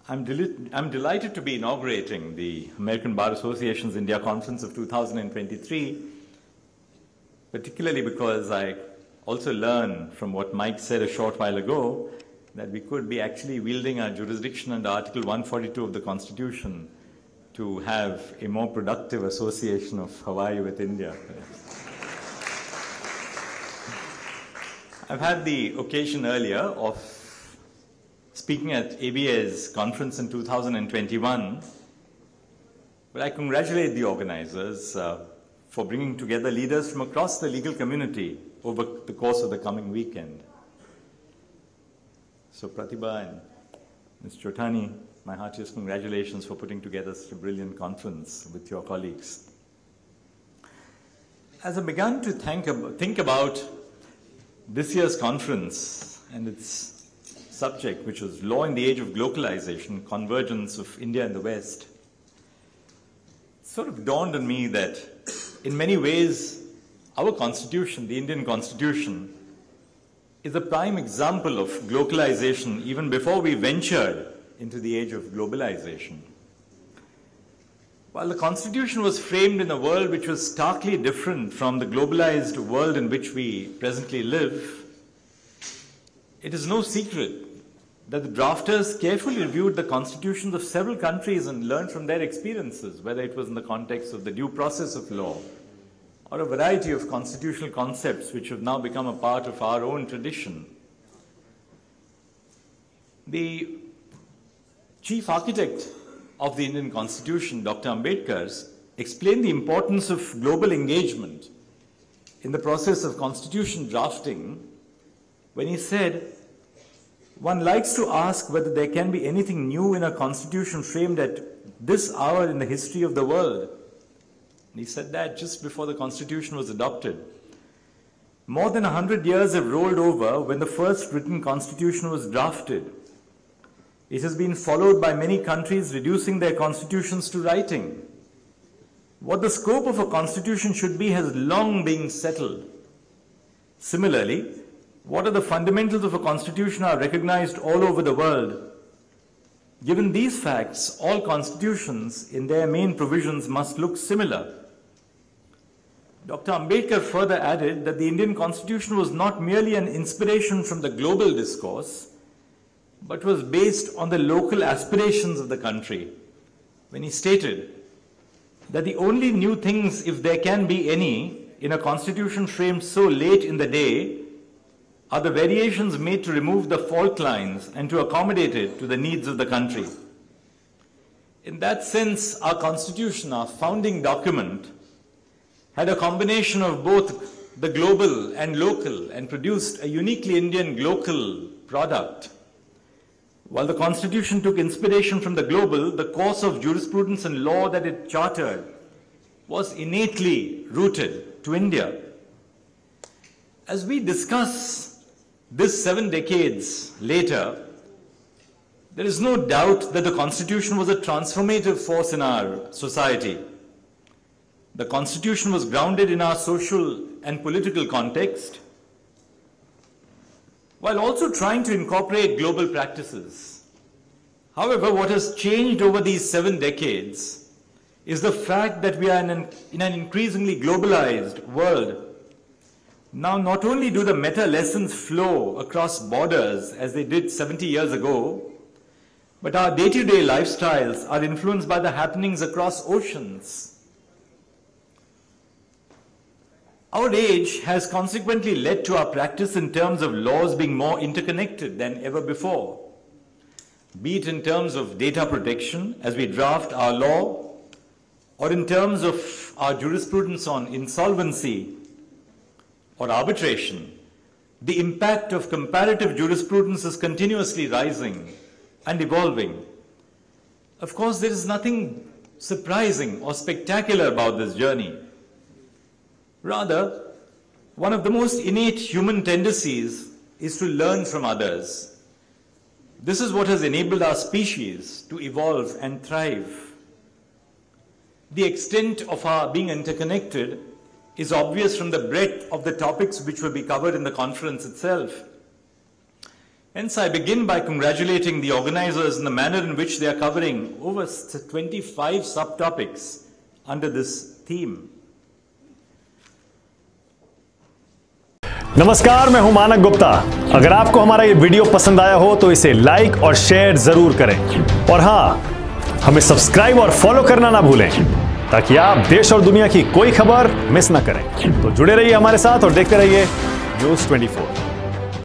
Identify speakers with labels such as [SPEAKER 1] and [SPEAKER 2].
[SPEAKER 1] I'm delighted to be inaugurating the American Bar Association's India Conference of 2023, particularly because I also learned from what Mike said a short while ago that we could be actually wielding our jurisdiction under Article 142 of the Constitution to have a more productive association of Hawaii with India. I've had the occasion earlier of speaking at ABA's conference in 2021, but I congratulate the organizers for bringing together leaders from across the legal community over the course of the coming weekend. So Pratibha and Ms. Chotani, my heartiest congratulations for putting together such a brilliant conference with your colleagues. As I began to think about this year's conference and its subject, which was Law in the Age of Globalization, Convergence of India and the West, it sort of dawned on me that in many ways our Constitution, the Indian Constitution, is a prime example of globalization even before we ventured into the age of globalization. While the Constitution was framed in a world which was starkly different from the globalized world in which we presently live, it is no secret that the drafters carefully reviewed the constitutions of several countries and learned from their experiences, whether it was in the context of the due process of law or a variety of constitutional concepts which have now become a part of our own tradition. The chief architect of the Indian Constitution, Dr. Ambedkar, explained the importance of global engagement in the process of constitution drafting when he said, "One likes to ask whether there can be anything new in a constitution framed at this hour in the history of the world." And he said that just before the constitution was adopted. More than 100 years have rolled over when the first written constitution was drafted. It has been followed by many countries reducing their constitutions to writing. What the scope of a constitution should be has long been settled. Similarly, what are the fundamentals of a constitution are recognized all over the world. Given these facts, all constitutions in their main provisions must look similar. Dr. Ambedkar further added that the Indian Constitution was not merely an inspiration from the global discourse, but was based on the local aspirations of the country, when he stated that the only new things, if there can be any, in a constitution framed so late in the day, are the variations made to remove the fault lines and to accommodate it to the needs of the country. In that sense, our Constitution, our founding document, had a combination of both the global and local and produced a uniquely Indian local product. While the Constitution took inspiration from the global, the course of jurisprudence and law that it chartered was innately rooted to India. As we discuss this 7 decades later, there is no doubt that the Constitution was a transformative force in our society. The Constitution was grounded in our social and political context, while also trying to incorporate global practices. However, what has changed over these 7 decades is the fact that we are in an increasingly globalized world. Now, not only do the meta lessons flow across borders as they did 70 years ago, but our day-to-day lifestyles are influenced by the happenings across oceans. Our age has consequently led to our practice in terms of laws being more interconnected than ever before, be it in terms of data protection as we draft our law, or in terms of our jurisprudence on insolvency or arbitration. The impact of comparative jurisprudence is continuously rising and evolving. Of course, there is nothing surprising or spectacular about this journey. Rather, one of the most innate human tendencies is to learn from others. This is what has enabled our species to evolve and thrive. The extent of our being interconnected is obvious from the breadth of the topics which will be covered in the conference itself. Hence, I begin by congratulating the organizers in the manner in which they are covering over 25 subtopics under this theme.
[SPEAKER 2] नमस्कार, मैं हूं मानक गुप्ता। अगर आपको हमारा ये video पसंद आया हो तो इसे लाइक और शेयर जरूर करें और हां, हमें सब्सक्राइब और फॉलो करना ना भूलें ताकि आप देश और दुनिया की कोई खबर मिस ना करें। तो जुड़े रहिए हमारे साथ और देखते रहिए News24।